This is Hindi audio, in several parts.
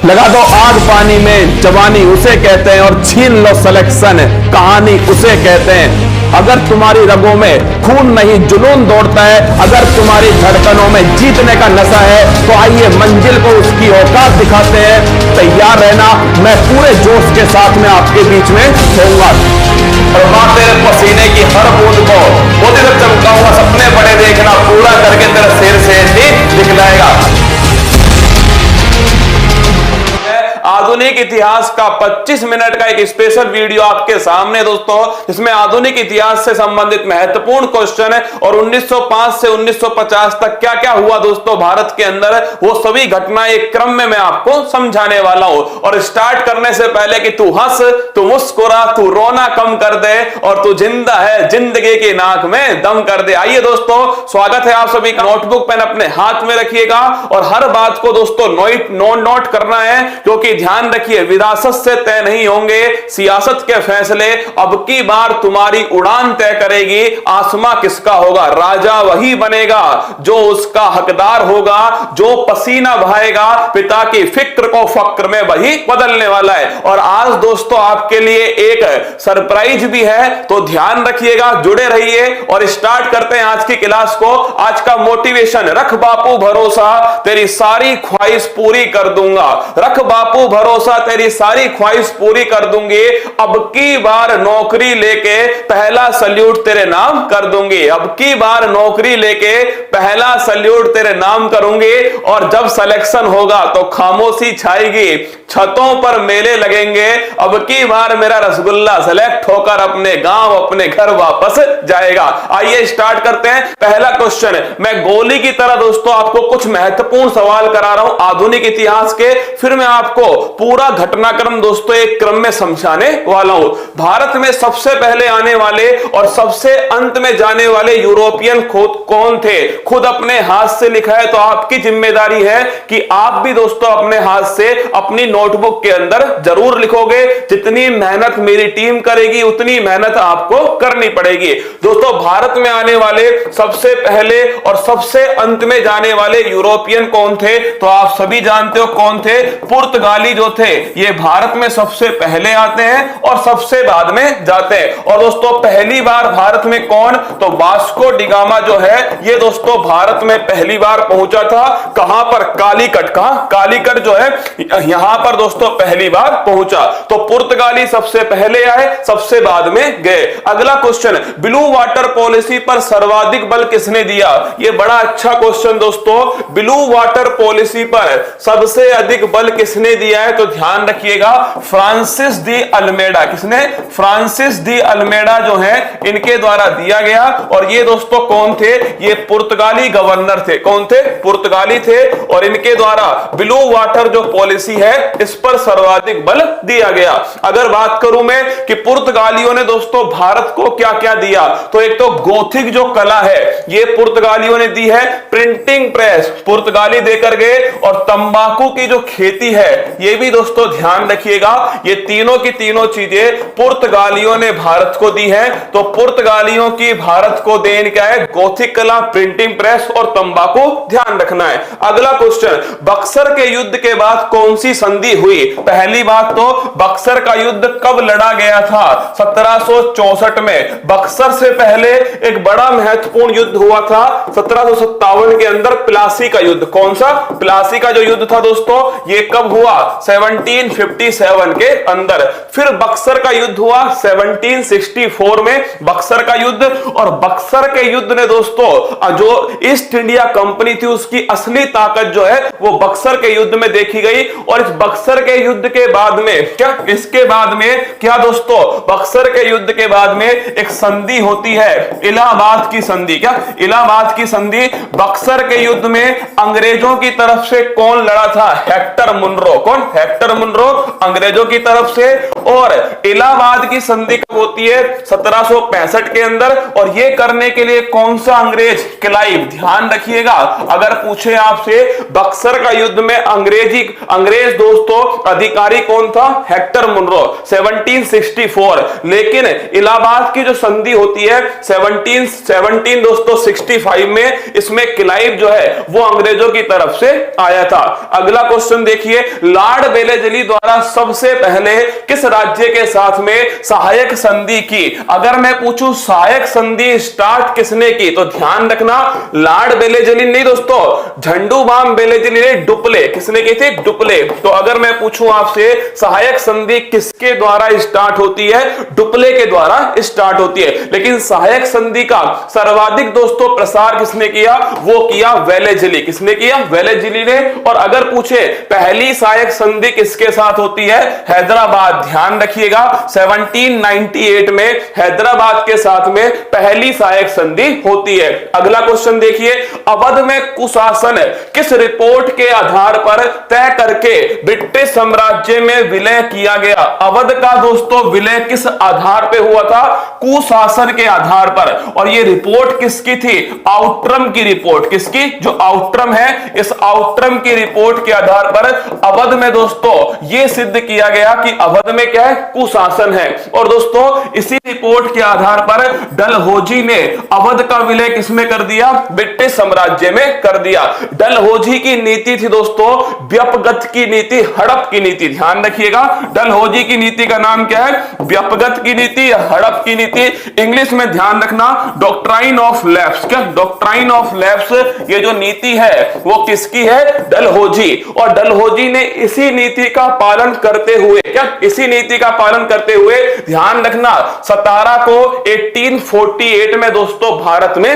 लगा दो आग पानी में, जवानी उसे कहते हैं, और छीन लो सिलेक्शन, कहानी उसे कहते हैं। अगर तुम्हारी रगों में खून नहीं जुनून दौड़ता है, अगर तुम्हारी धड़कनों में जीतने का नशा है, तो आइए मंजिल को उसकी औकात दिखाते हैं। तैयार रहना, मैं पूरे जोश के साथ में आपके बीच में होऊंगा। और मां तेरे पसीने की हर बूंद को मोदी तक चमकाऊंगा। सपने बड़े देखना, पूरा करके तेरा शेर से दिखलाएगा। आधुनिक इतिहास का 25 मिनट का एक स्पेशल वीडियो आपके सामने दोस्तों, जिसमें आधुनिक इतिहास से संबंधित महत्वपूर्ण क्वेश्चन है और 1905 से 1950 तक क्या क्या हुआ दोस्तों भारत के अंदर, वो सभी घटनाएं एक क्रम में मैं आपको समझाने वाला हूं। और स्टार्ट करने से पहले कि तू हंस, तू मुस्कुरा, तू रोना कम कर दे, और तू जिंदा है जिंदगी की नाक में दम कर दे। आइए दोस्तों, स्वागत है आप सभी का। नोटबुक पेन अपने हाथ में रखिएगा और हर बात को दोस्तों नोट करना है, क्योंकि ध्यान रखिए, विरासत से तय नहीं होंगे सियासत के फैसले। अब की बार तुम्हारी उड़ान तय करेगी आसमां किसका होगा। राजा वही बनेगा जो उसका हकदार होगा, जो पसीना बहाएगा पिता की फिक्र को फक्र में वही बदलने वाला है। और आज दोस्तों आपके लिए एक सरप्राइज भी है, तो ध्यान रखिएगा, जुड़े रहिए। और स्टार्ट करते हैं आज की क्लास को। आज का मोटिवेशन, रख बापू भरोसा तेरी सारी ख्वाहिश पूरी कर दूंगा। रख बापू भरोसा तेरी सारी ख्वाहिश पूरी कर दूंगी। अब की बार नौकरी लेके पहला सल्यूट तेरे नाम कर दूंगी। अब की बार नौकरी लेके पहला सल्यूट तेरे नाम करूंगी। और जब सिलेक्शन होगा तो खामोशी छाएगी, छतों पर मेले लगेंगे। अब की बार मेरा रसगुल्ला सेलेक्ट होकर अपने गांव अपने घर वापस जाएगा। आइए स्टार्ट करते हैं। पहला क्वेश्चन, मैं गोली की तरह दोस्तों आपको कुछ महत्वपूर्ण सवाल करा रहा हूं आधुनिक इतिहास के, फिर मैं आपको पूरा घटनाक्रम दोस्तों एक क्रम में समझाने वाला हूं। भारत में सबसे पहले आने वाले और सबसे अंत में जाने वाले यूरोपियन कौन थे, खुद अपने हाथ से लिखा है, तो आपकी जिम्मेदारी है कि आप भी दोस्तों अपने हाथ से अपनी नोटबुक के अंदर जरूर लिखोगे। जितनी मेहनत मेरी टीम करेगी उतनी मेहनत आपको करनी पड़ेगी। दोस्तों भारत में आने वाले सबसे पहले और सबसे अंत में जाने वाले यूरोपियन कौन थे, तो आप सभी जानते हो कौन थे। पुर्तगाली जो थे ये भारत में सबसे पहले आते हैं और सबसे बाद में जाते हैं। और दोस्तों पहली बार भारत में कौन, तो वास्को डिगामा जो है ये दोस्तों भारत में पहली बार पहुंचा था। कहां पर, कालीकट। कहां, कालीकट जो है यहां पर दोस्तों पहली बार पहुंचा। तो पुर्तगाली सबसे पहले आए, सबसे बाद में गए। अगला क्वेश्चन, ब्लू वाटर पॉलिसी पर सर्वाधिक बल किसने दिया। ये बड़ा अच्छा क्वेश्चन दोस्तों, ब्लू वाटर पॉलिसी पर सबसे अधिक बल किसने दिया है, तो ध्यान रखिएगा फ्रांसिस दी अल्मेडा। किसने, फ्रांसिस दी अल्मेडा जो है इनके द्वारा दिया गया। और ये दोस्तों कौन थे, ये पुर्तगाली गवर्नर थे। कौन थे, पुर्तगाली थे। और इनके द्वारा ब्लू वाटर जो पॉलिसी है इस पर सर्वाधिक बल दिया गया। अगर बात करूं मैं कि पुर्तगालियों ने दोस्तों भारत को क्या क्या दिया, तो एक तो गोथिक जो कला है ये पुर्तगालियों ने दी है। प्रिंटिंग प्रेस पुर्तगाली देकर गए। और तंबाकू की जो खेती है ये भी दोस्तों ध्यान रखिएगा, ये तीनों की तीनों चीजें पुर्तगालियों ने भारत को दी है। तो पुर्तगालियों की भारत को देन क्या है, गोथिक कला, प्रिंटिंग प्रेस और तंबाकू, ध्यान रखना है। अगला क्वेश्चन, बक्सर के युद्ध के बाद कौन सी संधि हुई। पहली बात तो बक्सर का युद्ध कब लड़ा गया था, 1764 में। बक्सर से पहले एक बड़ा महत्वपूर्ण युद्ध हुआ था 1757 के अंदर, प्लासी का युद्ध। कौन सा, प्लासी का जो युद्ध था दोस्तों ये कब हुआ, 1757 के अंदर। फिर बक्सर का युद्ध हुआ 1764 में, बक्सर का युद्ध। और बक्सर के युद्ध ने दोस्तों जो ईस्ट इंडिया कंपनी थी उसकी असली ताकत जो है वो बक्सर के युद्ध में देखी गई। और इस बक्सर के युद्ध के बाद में क्या, इसके बाद में क्या दोस्तों, बक्सर के युद्ध के बाद में एक संधि होती है, इलाहाबाद की संधि। क्या, इलाहाबाद की संधि। बक्सर के युद्ध में अंग्रेजों की तरफ से कौन लड़ा था, हेक्टर मुनरो। कौन, हेक्टर मुनरो अंग्रेजों की तरफ से। और इलाहाबाद की संधि कब होती है, 1765 के अंदर। और यह करने के लिए कौन सा अंग्रेज, क्लाइव। ध्यान रखिएगा, अगर पूछे आपसे बक्सर का युद्ध में अंग्रेज दोस्तों अधिकारी कौन था? Hector Munro 1764। लेकिन इलाहाबाद की जो संधि होती है 1717 दोस्तों 65 में, इसमें क्लाइव जो है वो अंग्रेजों की तरफ से आया था। अगला क्वेश्चन देखिए, लॉर्ड वेलेस्ली द्वारा सबसे पहले किस राज्य के साथ में सहायक संधि की? अगर मैं पूछूं सहायक संधि स्टार्ट किसने की, तो ध्यान रखना लॉर्ड वेलेस्ली नहीं दोस्तों, झंडूबाम वेलेस्ली ने डुप्ले, किसने की थी? डुप्ले। तो अगर मैं पूछूं आपसे सहायक संधि किसके द्वारा स्टार्ट होती है? डुप्ले के द्वारा स्टार्ट होती है। लेकिन सहायक संधि का सर्वाधिक दोस्तों प्रसार किसने किया? वो किया वेलेस्ली। किसने किया? वेलेस्ली ने। और अगर पूछे पहली सहायक संधि किसके साथ होती है? हैदराबाद। ध्यान रखिएगा 1798 में हैदराबाद के साथ में पहली सहायक संधि होती है। अगला क्वेश्चन देखिए, अवध में कुशासन किस रिपोर्ट के आधार पर तय करके ब्रिटिश साम्राज्य में विलय किया गया? अवध का दोस्तों विलय किस आधार पे हुआ था? कुशासन के आधार पर। और ये रिपोर्ट किसकी थी? आउट्रम की रिपोर्ट। किसकी? जो आउट्रम है, इस आउट्रम की रिपोर्ट के आधार पर अवध में दोस्तों यह सिद्ध किया गया कि अवध में क्या है? कुशासन है। और दोस्तों इसी रिपोर्ट के आधार पर डलहौजी ने अवध का विलय किसमें कर दिया? ब्रिटिश साम्राज्य में कर दिया। डलहौजी की नीति थी दोस्तों व्यापगत की नीति, हड़प की नीति। ध्यान रखिएगा डलहौजी की नीति का नाम क्या है? व्यापगत की नीति, हड़प की नीति। इंग्लिश में ध्यान रखना डॉक्ट्राइन ऑफ लैप्स। क्या? Doctrine of lapse. ये जो नीति है वो किसकी है? डलहौजी। और डलहौजी ने इसी नीति का पालन करते हुए, क्या इसी नीति का पालन करते हुए ध्यान रखना 17 को 1848 में दोस्तों भारत में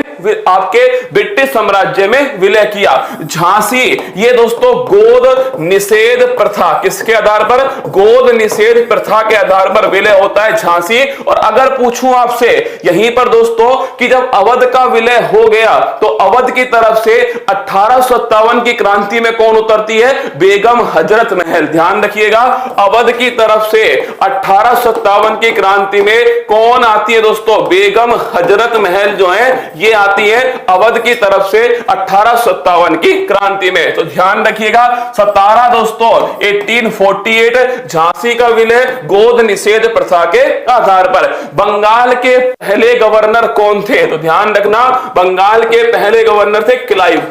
आपके ब्रिटिश साम्राज्य में विलय किया। झांसी, ये दोस्तों गोद निषेध प्रथा, किसके आधार पर? गोद निषेध प्रथा के आधार पर विलय होता है झांसी। और अगर पूछूं आपसे यहीं पर दोस्तों कि जब अवध का विलय हो गया तो अवध की तरफ से 1857 की क्रांति में कौन उतरती है? बेगम हजरत महल। ध्यान रखिएगा अवध की तरफ से 1857 की क्रांति में कौन आती है दोस्तों? बेगम हजरत महल जो है ये आती है अवध की तरफ से 1857 की क्रांति में। तो ध्यान रखिएगा 17 दोस्तों 1848 झांसी का विलय गोद निषेध प्रथा के आधार पर। बंगाल के पहले गवर्नर कौन थे? तो ध्यान रखना बंगाल के पहले गवर्नर थे क्लाइव।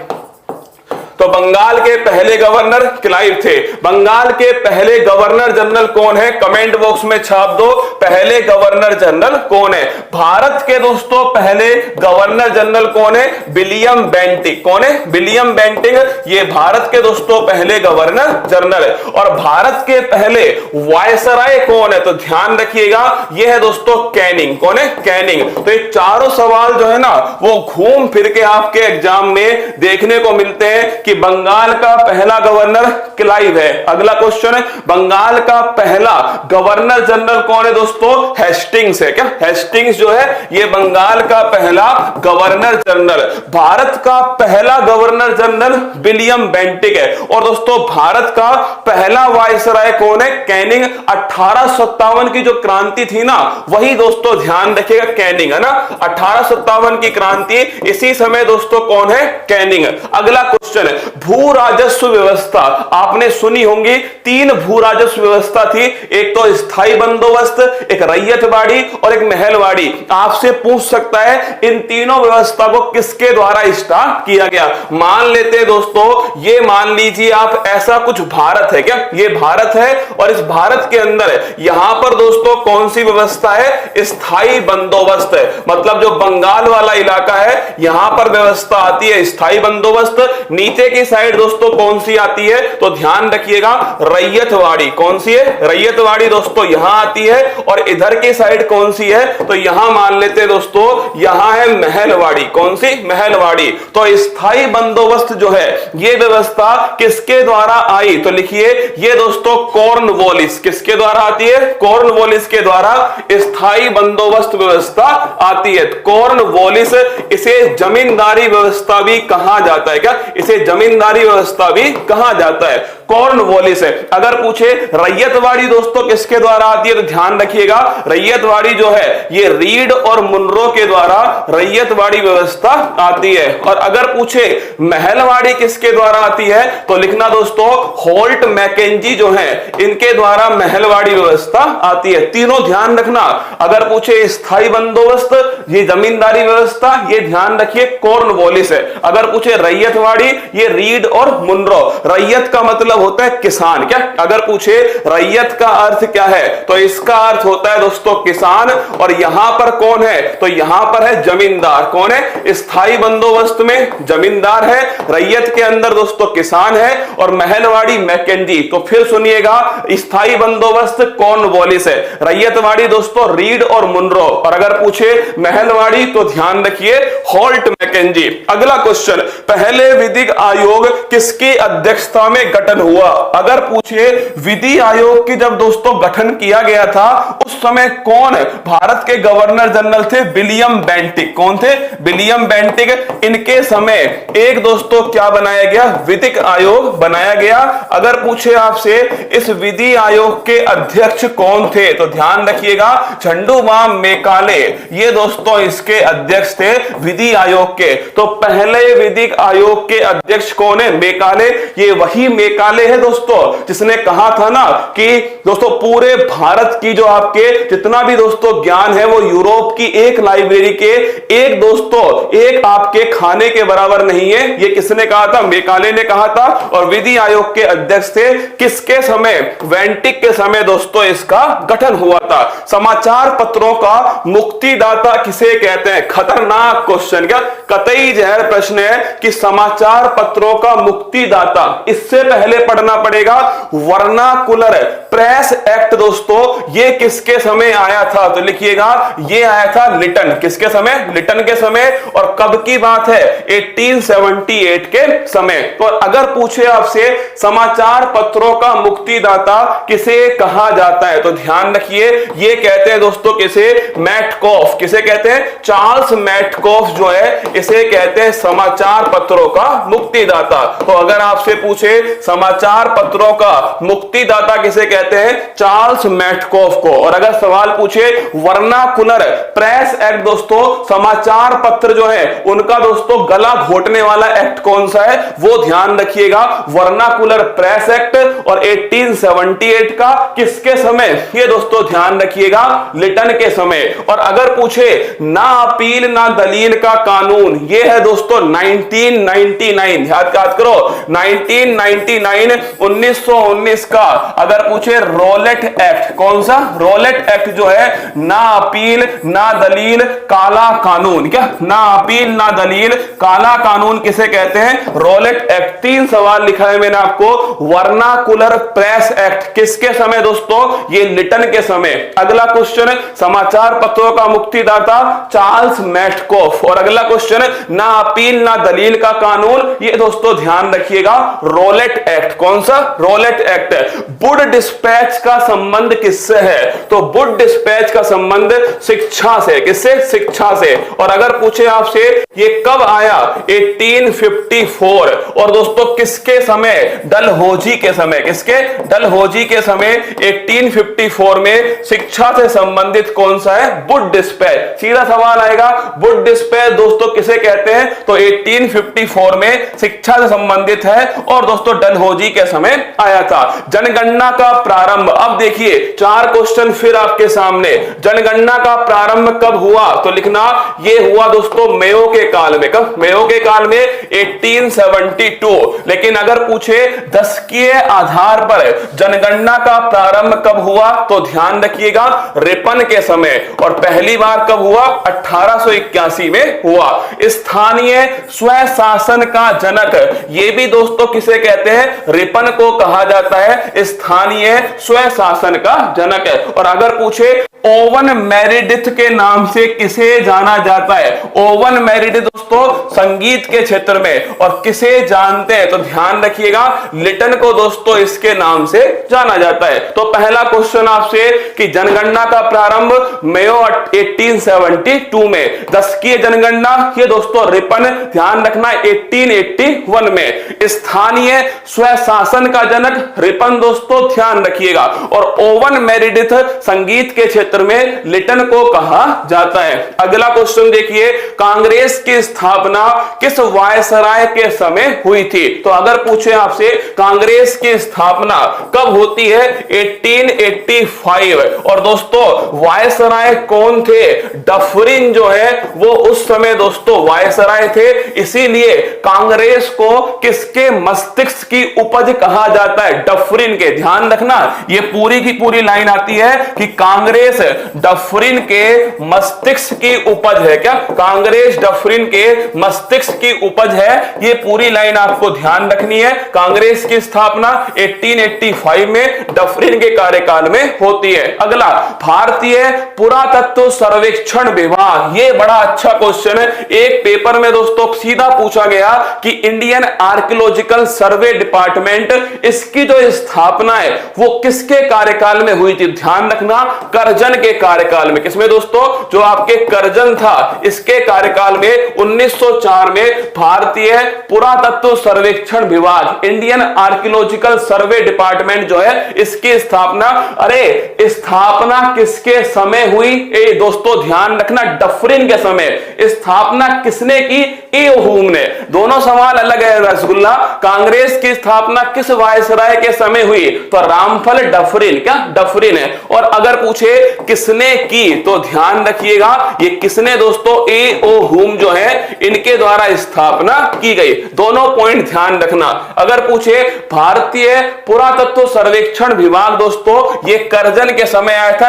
तो बंगाल के पहले गवर्नर क्लाइव थे। बंगाल के पहले गवर्नर जनरल कौन है? कमेंट बॉक्स में छाप दो पहले गवर्नर जनरल कौन है। भारत के दोस्तों पहले गवर्नर जनरल कौन है? William Bentinck. कौन है? William Bentinck. ये भारत के दोस्तों पहले गवर्नर जनरल है। और भारत के पहले वायसराय कौन है? तो ध्यान रखिएगा यह है दोस्तों कैनिंग। कौन है? कैनिंग। तो ये चारों सवाल जो है ना वो घूम फिर के आपके एग्जाम में देखने को मिलते हैं कि बंगाल का पहला गवर्नर क्लाइव है। अगला क्वेश्चन है बंगाल का पहला गवर्नर जनरल कौन है दोस्तों? हेस्टिंग्स है। क्या? हेस्टिंग्स जो है ये बंगाल का पहला गवर्नर जनरल। भारत का पहला गवर्नर जनरल विलियम बेंटिंग है। और दोस्तों भारत का पहला वायसराय कौन है? कैनिंग। 1857 की जो क्रांति थी ना वही दोस्तों ध्यान रखिएगा कैनिंग है ना। 1857 की क्रांति इसी समय दोस्तों कौन है? कैनिंग। अगला क्वेश्चन है भू राजस्व व्यवस्था आपने सुनी होंगी। 3 भू राजस्व व्यवस्था थी, एक तो स्थायी बंदोबस्त, एक रैयतवाड़ी और एक महलवाड़ी। आपसे पूछ सकता है इन तीनों व्यवस्था को किसके द्वारा स्टार्ट किया गया? मान लेते हैं दोस्तों ये मान लीजिए आप ऐसा कुछ भारत है। क्या ये भारत है? और इस भारत के अंदर यहां पर दोस्तों कौन सी व्यवस्था है? स्थायी बंदोबस्त है। मतलब जो बंगाल वाला इलाका है यहां पर व्यवस्था आती है स्थायी बंदोबस्त। नीचे की साइड दोस्तों कौन सी आती है? तो ध्यान रखिएगा रैयतवाड़ी। कौन सी है? रैयतवाड़ी दोस्तों यहां आती है। और इधर की साइड कौन सी है? तो यहां मान लेते हैं दोस्तों यहां है महलवाड़ी। कौन सी? महलवाड़ी। तो स्थायी बंदोबस्त जो है यह व्यवस्था किसके द्वारा आई? तो लिखिए ये दोस्तों कॉर्नवालिस। किसके द्वारा आती है? कॉर्नवालिस के द्वारा स्थायी बंदोबस्त व्यवस्था आती है। कॉर्नवालिस, इसे जमींदारी व्यवस्था भी कहा जाता है। क्या इसे जमींदारी व्यवस्था भी कहा जाता है? कॉर्नवालिस है। अगर पूछे रैयतवाड़ी दोस्तों किसके द्वारा आती है, तो ध्यान रखिएगा रैयतवाड़ी जो है ये रीड और मुनरो के द्वारा रैयतवाड़ी व्यवस्था आती है। और अगर पूछे महलवाड़ी किसके द्वारा आती है, तो लिखना दोस्तों होल्ट मैकेंजी जो है इनके द्वारा महलवाड़ी व्यवस्था आती है। तीनों ध्यान रखना। अगर पूछे स्थायी बंदोबस्त, ये जमींदारी व्यवस्था, ये ध्यान रखिए कॉर्नवालिस है। अगर पूछे रैयतवाड़ी, ये रीड और मुनरो। रैयत का मतलब होता है किसान। क्या अगर पूछे रैयत का अर्थ क्या है, तो इसका अर्थ होता है दोस्तों किसान। और यहां पर कौन है, तो यहां पर है जमींदार। कौन है, स्थायी बंदोबस्त में जमींदार है, रैयत के अंदर दोस्तों किसान है, और महलवाड़ी मैकेंजी। तो फिर सुनिएगा, स्थायी बंदोबस्त कॉर्नवालिस है, रैयतवाड़ी दोस्तों रीड और मुनरो, और अगर पूछे महलवाड़ी तो ध्यान रखिए होल्ट मैकेंजी। अगला क्वेश्चन, पहले विधिक आयोग किसकी अध्यक्षता में गठन हुआ। अगर पूछे विधि आयोग की जब दोस्तों गठन किया गया था, उस समय कौन भारत के गवर्नर जनरल थे, विलियम बेंटिक। कौन थे, विलियम बेंटिक। इनके समय एक दोस्तों क्या बनाया गया, विधिक आयोग बनाया गया। अगर पूछे आपसे इस विधि आयोग के अध्यक्ष कौन थे, तो ध्यान रखिएगा झंडूबाम मेकाले, ये दोस्तों इसके अध्यक्ष थे विधि आयोग के। तो पहले विधिक आयोग के अध्यक्ष कौन है, मेकाले। ये वही मेकाले है दोस्तों जिसने कहा था ना कि दोस्तों पूरे भारत की जो आपके जितना भी दोस्तों ज्ञान है वो यूरोप की एक लाइब्रेरी के एक दोस्तों एक आपके खाने के बराबर नहीं है। ये किसने कहा था, मेकाले ने कहा था। और विधि आयोग के अध्यक्ष थे किसके समय, वेंटिक के समय दोस्तों इसका गठन हुआ था। समाचार पत्रों का मुक्तिदाता किसे कहते हैं, खतरनाक क्वेश्चन। क्या कतई जहर प्रश्न है कि समाचार पत्रों का मुक्तिदाता, इससे पहले पढ़ना पड़ेगा वर्नाकुलर प्रेस एक्ट दोस्तों ये किसके समय आया था, तो लिखिएगा ये आया था लिटन। किसके समय, लिटन के समय। और कब की बात है, 1878 के समय। तो अगर पूछे आपसे समाचार पत्रों का मुक्तिदाता किसे कहा जाता है, तो ध्यान रखिए ये कहते हैं दोस्तों किसे, मैटकॉफ। किसे कहते हैं, चार्ल्स मैटकॉफ जो है इसे कहते हैं समाचार पत्रों का मुक्तिदाता। तो अगर आपसे पूछे समाचार पत्रों का मुक्तिदाता किसे कहते हैं, चार्ल्स मैटकॉफ को। और अगर सवाल पूछे वर्नाकुलर प्रेस एक्ट दोस्तों, समाचार पत्र जो है उनका दोस्तों गला घोटने वाला एक्ट कौन सा है, वो ध्यान रखिएगा वर्नाकुलर प्रेस एक्ट। और 1878 का किसके समय, ये दोस्तों ध्यान रखिएगा लिटन के समय। और अगर पूछे ना अपील ना दलील का कानून, ये है दोस्तों 1999। याद करो 1999 1919 का। अगर पूछे रोलेट एक्ट, कौन सा, रोलेट एक्ट जो है ना अपील ना दलील काला कानून। क्या, ना अपील ना दलील काला कानून किसे कहते हैं, रोलेट एक्ट। 3 सवाल लिखा है मैंने आपको। वर्नाकुलर प्रेस एक्ट किसके समय दोस्तों, ये लिटन के समय। अगला क्वेश्चन, समाचार पत्रों का मुक्तिदाता चार्ल्स मैटकॉफ। और अगला क्वेश्चन, ना अपील ना दलील का कानून, ये दोस्तों ध्यान रखिएगा रोलेट एक्ट। कौन सा, रोलेट एक्ट। वुड डिस्पैच का संबंध किससे है, तो वुड डिस्पैच का संबंध शिक्षा से। किससे, शिक्षा से। और अगर पूछे आपसे ये कब आया, 1854। और दोस्तों किसके समय, डलहौजी के समय। किसके, डलहौजी के समय 1854 में शिक्षा से संबंधित कौन सा है, वुड डिस्पैच। सीधा सवाल आएगा वुड डिस्पैच दोस्तों किसे कहते हैं, तो 1854 में शिक्षा से संबंधित है और दोस्तों डलहौजी के समय आया था। जनगणना का प्रारंभ, अब देखिए 4 क्वेश्चन फिर आपके सामने। जनगणना का प्रारंभ कब हुआ, तो लिखना ये हुआ दोस्तों मेयो के काल में। कब, मेयो के काल में 1872। लेकिन अगर पूछे दशकीय आधार पर जनगणना का प्रारंभ कब हुआ, तो ध्यान रखिएगा रिपन के समय। और पहली बार कब हुआ, 1881 में हुआ। स्थानीय स्वशासन का जनक, ये भी दोस्तों किसे कहते हैं, रिपन को कहा जाता है स्थानीय स्वशासन का जनक है। और अगर पूछे ओवन मेरिडिथ के नाम से किसे जाना जाता है? ओवन मेरिडिथ दोस्तों संगीत के क्षेत्र में, और किसे जानते हैं? तो ध्यान रखिएगा, लिटन को दोस्तों इसके नाम से जाना जाता है। तो पहला क्वेश्चन आपसे कि जनगणना का प्रारंभ मई 1872 में, दशकीय जनगणना ये दोस्तों रिपन, ध्यान रखना 1881 में। स्थानीय स्वशासन का जनक रिपन दोस्तों, ध्यान रखिएगा। और ओवन मेरिडिथ संगीत के क्षेत्र में लिटन को कहा जाता है। अगला क्वेश्चन देखिए, कांग्रेस की स्थापना किस वायसराय के समय हुई थी? तो अगर पूछे आपसे कांग्रेस की स्थापना कब होती है? 1885। और दोस्तों वायसराय कौन थे? डफरिन जो है वो उस समय दोस्तों वायसराय थे। इसीलिए कांग्रेस को किसके मस्तिष्क की उपज कहा जाता है? डफरिन के। ध्यान रखना, ये पूरी की पूरी लाइन आती है कि कांग्रेस डफरिन के मस्तिष्क की उपज है। क्या कांग्रेस डफरिन के मस्तिष्क की उपज है? ये पूरी लाइन आपको ध्यान रखनी है। कांग्रेस की स्थापना 1885 में डफरिन के कार्यकाल में होती है। अगला, भारतीय पुरातत्व सर्वेक्षण विभाग, ये बड़ा अच्छा क्वेश्चन है। एक पेपर में दोस्तों सीधा पूछा गया कि इंडियन आर्कियोलॉजिकल सर्वे डिपार्टमेंट, इसकी जो स्थापना है वो किसके कार्यकाल में हुई थी? ध्यान रखना, करजन के कार्यकाल में। किसमें दोस्तों? जो आपके करजन था, इसके कार्यकाल में 1904 में भारतीय पुरातत्व सर्वेक्षण विभाग, इंडियन आर्कियोलॉजिकल सर्वे डिपार्टमेंट जो है, इसकी स्थापना, अरे स्थापना किसके समय हुई? ए दोस्तों ध्यान रखना, डफरिन के समय। स्थापना किसने की? एओहूम ने। दोनों सवाल अलग है रसगुल्ला। कांग्रेस की स्थापना किस वायसराय के समय हुई? तो रामफल डफरिन। क्या डफरिन है? और अगर पूछे किसने की, तो ध्यान रखिएगा ये किसने दोस्तों? एओहूम जो है, इनके द्वारा स्थापना की गई। दोनों पॉइंट ध्यान रखना। अगर पूछे भारतीय पुरातत्व सर्वेक्षण विभाग दोस्तों, ये करजन के समय आया था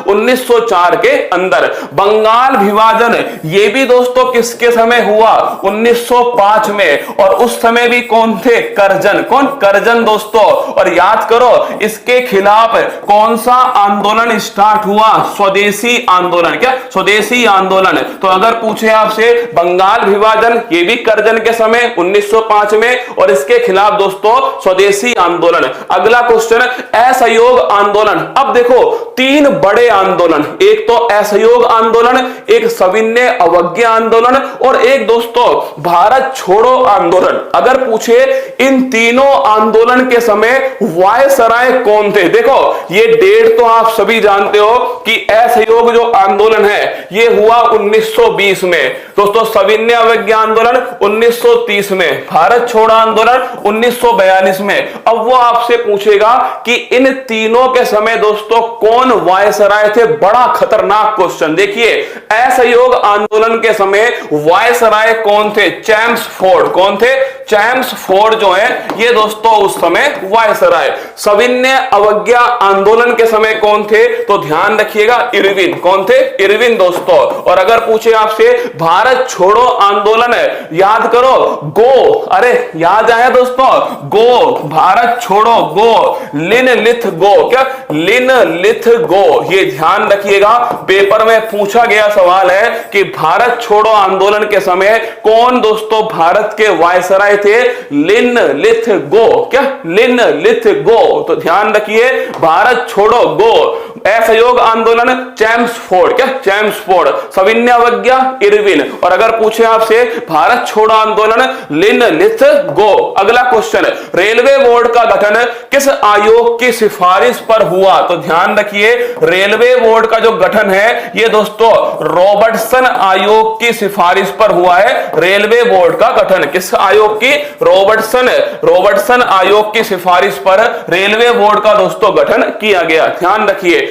1904 के अंदर। बंगाल विभाजन ये भी दोस्तों किसके समय हुआ? 1905 में। और उस समय भी कौन थे? करजन। कौन? करजन दोस्तों। और याद करो इसके खिलाफ कौन सा आंदोलन स्टार्ट हुआ? स्वदेशी आंदोलन। क्या स्वदेशी आंदोलन? तो अगर पूछे आपसे बंगाल विभाजन, ये भी करजन के समय 1905 में, और इसके खिलाफ दोस्तों स्वदेशी आंदोलन। अगला क्वेश्चन, असहयोग आंदोलन। अब देखो तीन बड़े आंदोलन, एक तो असहयोग आंदोलन, एक सविनय अवज्ञा आंदोलन, और एक दोस्तों भारत छोड़ो आंदोलन। अगर पूछे इन तीनों आंदोलन के समय वायसराय कौन थे? देखो ये डेट तो आप सभी जानते हो कि असहयोग जो आंदोलन है ये हुआ 1920 में, दोस्तों सविनय अवज्ञा आंदोलन 1930 में, भारत छोड़ो आंदोलन 1942 में। अब वो आपसे पूछेगा कि इन तीनों के समय दोस्तों कौन वायसराय थे? बड़ा खतरनाक क्वेश्चन। देखिए असहयोग आंदोलन के समय वायसराय कौन थे? चैम्सफोर्ड। कौन थे? चैम्सफोर्ड जो है ये दोस्तों उस समय वायसराय। सविनय अवज्ञा आंदोलन के समय कौन थे? तो ध्यान रखिएगा इरविन। कौन थे? इरविन दोस्तों। और अगर पूछे आपसे भारत छोड़ो आंदोलन, याद करो गो, अरे याद आया दोस्तों, गो, भारत छोड़ो, गो, लिन लिथ गो। क्या लिन लिथ गो? ये ध्यान रखिएगा, पेपर में पूछा गया सवाल है कि भारत छोड़ो आंदोलन के समय कौन दोस्तों भारत के वायसराय थे? लिन लिथ गो। क्या लिन लिथ गो? तो ध्यान रखिए भारत छोड़ो गो, असहयोग आंदोलन चैम्सफोर्ड। क्या चैम्सफोर्ड, सविनय अवज्ञा इरविन, और अगर पूछे आपसे भारत छोड़ो आंदोलन लिन लिथ गो। अगला क्वेश्चन, रेलवे बोर्ड का गठन किस आयोग की सिफारिश पर हुआ? तो ध्यान रखिए रेलवे बोर्ड का जो गठन है ये दोस्तों रॉबर्टसन आयोग की सिफारिश पर हुआ है। रेलवे बोर्ड का गठन किस आयोग की? रॉबर्टसन आयोग की सिफारिश पर रेलवे बोर्ड का दोस्तों गठन किया गया। ध्यान रखिए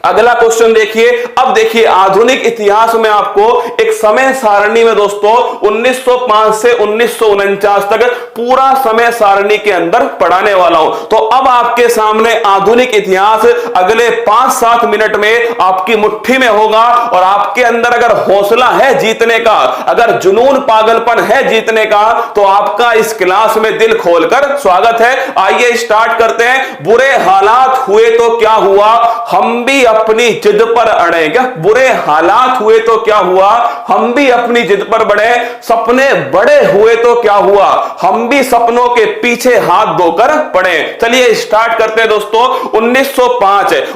अगला क्वेश्चन देखिए। अब देखिए आधुनिक इतिहास में आपको एक समय सारणी में दोस्तों 1905 से 1949 तक पूरा समय सारणी के अंदर पढ़ाने वाला हूं। तो अब आपके सामने आधुनिक इतिहास अगले 5-7 मिनट में आपकी मुट्ठी में होगा और आपके अंदर अगर हौसला है जीतने का, अगर जुनून पागलपन है जीतने का, तो आपका इस क्लास में दिल खोलकर स्वागत है। आइए स्टार्ट करते हैं। बुरे हालात हुए तो क्या हुआ, हम भी अपनी जिद पर अड़े। क्या बुरे हालात हुए तो क्या हुआ, हम भी अपनी जिद पर बढ़े। सपने बड़े हुए तो क्या हुआ, हम भी सपनों के पीछे हाथ धोकर पड़े। चलिए स्टार्ट करते हैं दोस्तों।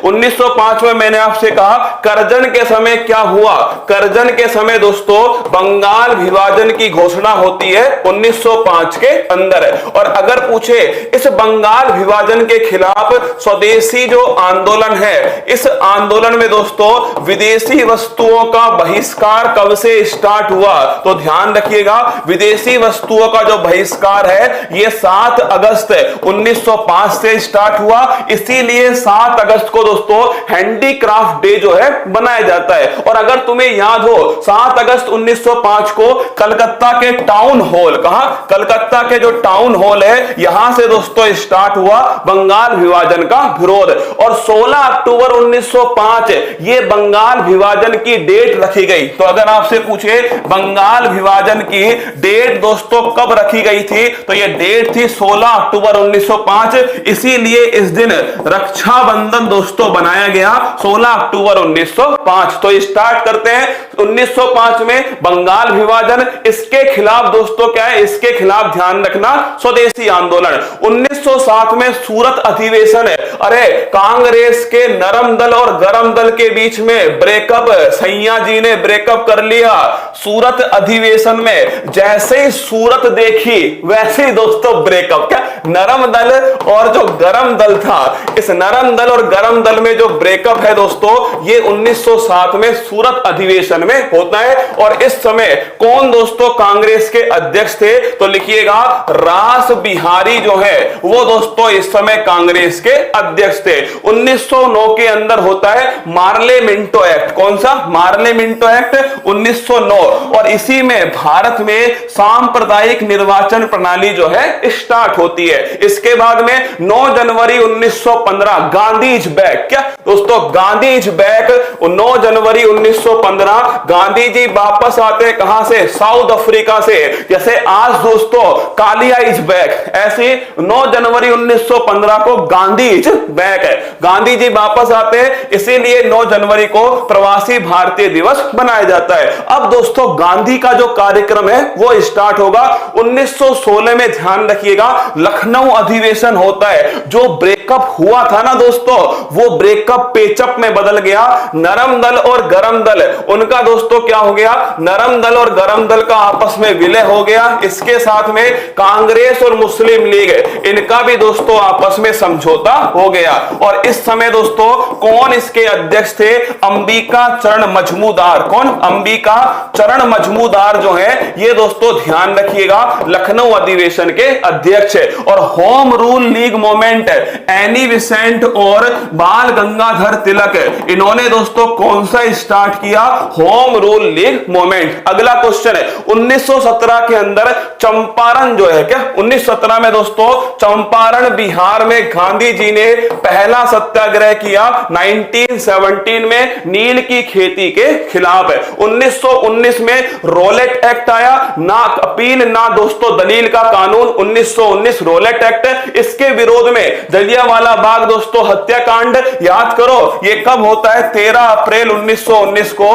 1905 में मैंने आपसे कहा करजन के समय क्या हुआ। करजन के समय दोस्तों बंगाल विभाजन की घोषणा होती है 1905 के अंदर। और अगर पूछे इस बंगाल विभाजन के खिलाफ स्वदेशी जो आंदोलन है, इस आंदोलन में दोस्तों विदेशी वस्तुओं का बहिष्कार कब से स्टार्ट हुआ, तो ध्यान रखिएगा विदेशी वस्तुओं का जो बहिष्कार है ये 7 अगस्त 1905 से स्टार्ट हुआ। इसीलिए 7 अगस्त को दोस्तों हैंडीक्राफ्ट डे जो है बनाया जाता है। और अगर तुम्हें याद हो 7 अगस्त 1905 को कलकत्ता के टाउन हॉल, कहां, कलकत्ता के जो टाउन हॉल है यहां से दोस्तों स्टार्ट हुआ बंगाल विभाजन का विरोध। और 16 अक्टूबर 1905 ये बंगाल विभाजन की डेट रखी गई। तो अगर आपसे पूछे बंगाल विभाजन की डेट दोस्तों कब रखी गई थी, तो ये डेट थी 16 अक्टूबर 1905। इसीलिए इस दिन रक्षाबंधन दोस्तों बनाया गया 16 अक्टूबर 1905। तो स्टार्ट करते हैं 1905 में बंगाल विभाजन, इसके खिलाफ दोस्तों क्या है, इसके खिलाफ ध्यान रखना स्वदेशी आंदोलन। 1907 में सूरत अधिवेशन है। अरे कांग्रेस के नरम दल और गरम दल के बीच में ब्रेकअप, सैया जी ने ब्रेकअप कर लिया सूरत अधिवेशन में। जैसे ही सूरत देखी वैसे ही दोस्तों ब्रेकअप। क्या नरम दल और जो गरम दल था, इस नरम दल और गरम दल में जो ब्रेकअप है दोस्तों ये 1907 में सूरत अधिवेशन में होता है। और इस समय कौन दोस्तों कांग्रेस के अध्यक्ष थे, तो लिखिएगा रास बिहारी जो है वो दोस्तों इस समय कांग्रेस के अध्यक्ष थे। 1909 के अंदर होता है मार्ले मिंटो एक्ट। कौन सा, मार्ले मिंटो एक्ट 1909। और इसी में भारत में सांप्रदायिक निर्वाचन प्रणाली जो है स्टार्ट होती है। इसके बाद में 9 जनवरी 1915 गांधीज बैक। क्या दोस्तों, गांधीज बैक 9 जनवरी 1915 गांधी जी वापस आते हैं कहां से, साउथ अफ्रीका से। जैसे आज दोस्तों कालिया इज बैक, ऐसे 9 जनवरी 1915 को गांधी इज बैक है, गांधी जी वापस आते हैं। इसीलिए 9 जनवरी को प्रवासी भारतीय दिवस बनाया जाता है। अब दोस्तों गांधी का जो कार्यक्रम है वो स्टार्ट होगा 1916 में। ध्यान रखिएगा लखनऊ अधिवेशन होता है। जो ब्रेकअप हुआ था ना दोस्तों, वो ब्रेकअप पेचअप में बदल गया। नरम दल और गरम दल उनका दोस्तों क्या हो गया, नरम दल और गरम दल का आपस में विलय हो गया। इसके साथ में कांग्रेस और मुस्लिम लीग इनका भी दोस्तों आपस में समझौता हो गया। और इस समय दोस्तों कौन इसके अध्यक्ष थे, अंबिका चरण मजमूदार। कौन, अंबिका चरण मजमूदार जो है ये दोस्तों ध्यान रखिएगा लखनऊ अधिवेशन के अध्यक्ष है। और home rule league movement Annie Besant और बाल गंगाधर तिलक, इन्होंने दोस्तों कौन सा स्टार्ट किया, होम रूल लीग मूवमेंट। अगला क्वेश्चन है 1917 के अंदर चंपारण जो है, क्या 1917 में दोस्तों चंपारण बिहार में गांधी जी ने पहला सत्याग्रह किया 1917 में नील की खेती के खिलाफ है। 1919 में रोलेट एक्ट आया, ना अपील ना दोस्तों दलील का कानून, 1919 रोलेट एक्ट। इसके विरोध में जलियांवाला बाग दोस्तों हत्याकांड याद करो, ये कब होता है, 13 अप्रैल 1919 को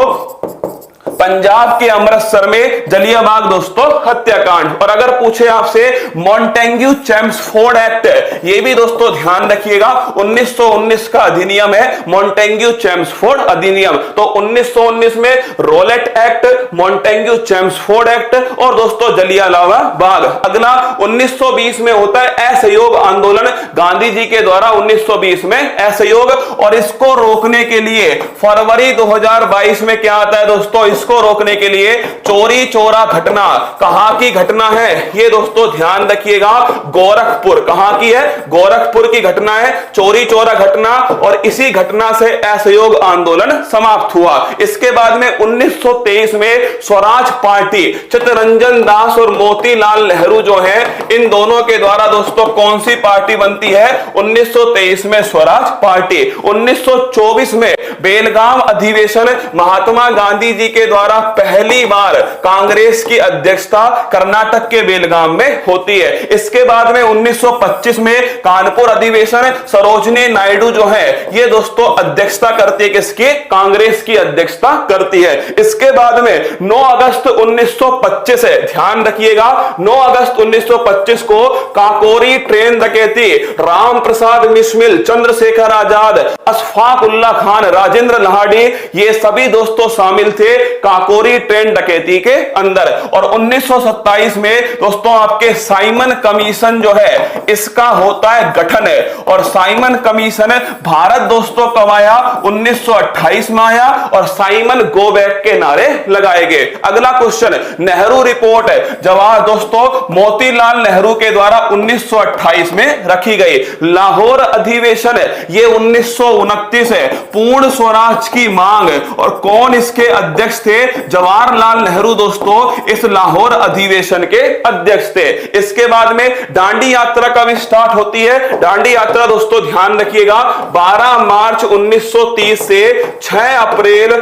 पंजाब के अमृतसर में जलियांवाला बाग दोस्तों हत्याकांड। और अगर पूछे आपसे मॉन्टेग्यू चेम्सफोर्ड एक्ट, ये भी दोस्तों ध्यान रखिएगा 1919 का अधिनियम है, मॉन्टेग्यू चेम्सफोर्ड अधिनियम। तो 1919 में Rowlatt Act, Montagu Chelmsford Act और दोस्तों जलियांवाला बाग। अगला 1920 में होता है असहयोग आंदोलन, गांधी जी के द्वारा 1920 में असहयोग। और इसको रोकने के लिए फरवरी 2022 में क्या आता है दोस्तों, किसको रोकने के लिए? चोरी चोरा घटना। कहां की घटना है ये दोस्तों ध्यान रखिएगा, गोरखपुर। कहां की है? गोरखपुर की घटना है, चोरी चोरा घटना, और इसी घटना से असहयोग आंदोलन समाप्त हुआ। इसके बाद में 1923 में स्वराज पार्टी, चित्तरंजन दास और मोतीलाल नेहरू जो है, इन दोनों के द्वारा दोस्तों कौन सी पार्टी बनती है? 1923 में स्वराज पार्टी। 1924 में बेलगाम अधिवेशन, महात्मा गांधी जी के द्वारा पहली बार कांग्रेस की अध्यक्षता कर्नाटक के बेलगाम में होती है। इसके बाद में 1925 में कानपुर अधिवेशन, सरोजनी नायडू जो है ये दोस्तों अध्यक्षता करती है किसकी? कांग्रेस की अध्यक्षता करती है। इसके बाद में 9 अगस्त 1925 है, ध्यान रखिएगा, 9 अगस्त 1925 को काकोरी ट्रेन डकैती, राम प्रसाद बिस्मिल, चंद्रशेखर आजाद, अशफाक उल्ला खान, राजेंद्र लाहड़ी, ये सभी दोस्तों शामिल थे काकोरी ट्रेन डकैती के अंदर। और 1927 में दोस्तों आपके साइमन कमीशन जो है इसका होता है गठन है। और साइमन कमीशन भारत दोस्तों कब आया? 1928 में आया, और साइमन गो बैक के नारे लगाए गए। अगला क्वेश्चन, नेहरू रिपोर्ट है जवाब दोस्तों मोतीलाल नेहरू के द्वारा 1928 में रखी गई। लाहौर अधिवेशन ये 1929 है, पूर्ण स्वराज की मांग, और कौन इसके अध्यक्ष थे? जवाहरलाल नेहरू दोस्तों इस लाहौर अधिवेशन के अध्यक्ष थे। इसके बाद में दांडी यात्रा कब स्टार्ट होती है? दांडी यात्रा दोस्तों ध्यान रखिएगा 12 मार्च 1930 से 6 अप्रैल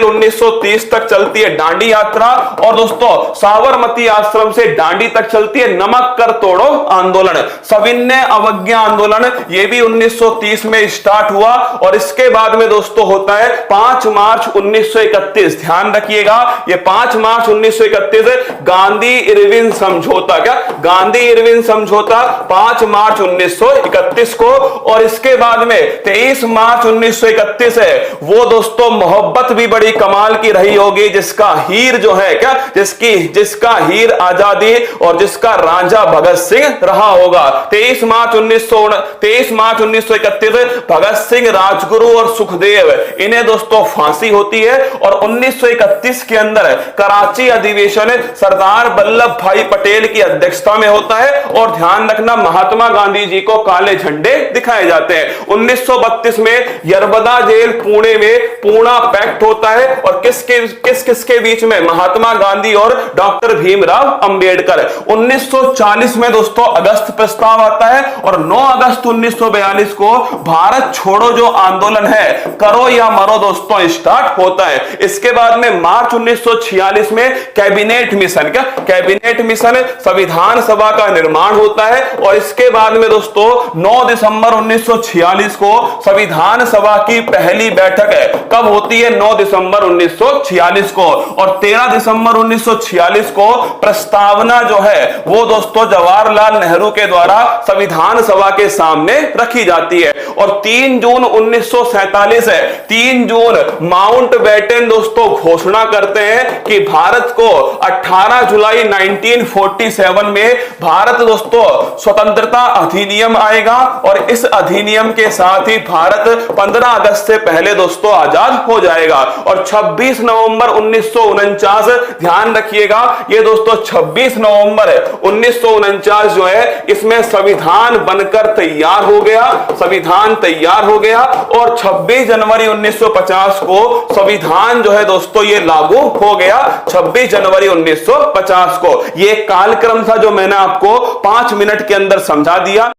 1930 तक चलती है दांडी यात्रा। और दोस्तों साबरमती आश्रम से दांडी तक चलती है नमक कर तोड़ो आंदोलन, सविनय अवज्ञा आंदोलन, यह भी 1930 में स्टार्ट हुआ। और इसके बाद में दोस्तों होता है 5 मार्च 1931, ध्यान रखिएगा ये 5 मार्च 1931 गांधी इरविन समझौता। क्या? गांधी इरविन समझौता 5 मार्च 1931 को। और इसके बाद में 23 मार्च 1931 है वो दोस्तों मोहब्बत भी बड़ी कमाल की रही होगी, जिसका हीर जो है क्या, जिसका हीर आजादी और जिसका रांझा भगत सिंह रहा होगा। 23 मार्च 1931 भगत सिंह, राजगुरु और सुखदेव इन्हें दोस्तों फांसी होती है। और 1931 के अंदर कराची अधिवेशन सरदार वल्लभ भाई पटेल की अध्यक्षता में होता है। और ध्यान रखना महात्मा गांधी जी को काले झंडे दिखाए जाते हैं। 1932 में यरबदा जेल पुणे में पूना पैक्ट होता है, और किसके बीच में? महात्मा गांधी और डॉक्टर भीमराव अंबेडकर। 1940 में दोस्तों अगस्त प्रस्ताव आता है, और 9 अगस्त 1942 को भारत छोड़ो जो आंदोलन है, करो या मरो दोस्तों स्टार्ट होता है। इसके बाद में मार्च 1946 में कैबिनेट मिशन, क्या कैबिनेट मिशन संविधान सभा का निर्माण होता है। और इसके बाद में दोस्तों 9 दिसंबर 1946 को संविधान सभा की पहली बैठक है, कब होती है? 9 दिसंबर 1946 को। और 13 दिसंबर 1946 को प्रस्तावना जो है वो दोस्तों जवाहरलाल नेहरू के द्वारा संविधान सभा के सामने रखी जाती है। और 3 जून 1947 है, 3 जून माउंटबेटन दोस्तों घोषणा करते हैं कि भारत को 18 जुलाई 1947 में भारत दोस्तों स्वतंत्रता अधिनियम आएगा। और इस अधिनियम के साथ ही भारत 15 अगस्त से पहले दोस्तों आजाद हो जाएगा। और 26 नवंबर 1949 ध्यान रखिएगा ये दोस्तों 26 नवंबर 1949 जो है इसमें संविधान बनकर तैयार हो गया, संविधान तैयार हो गया। और 26 जनवरी 1950 को संविधान जो है दोस्तों ये लागू हो गया, 26 जनवरी 1950 को। ये कालक्रम था जो मैंने आपको 5 मिनट के अंदर समझा दिया।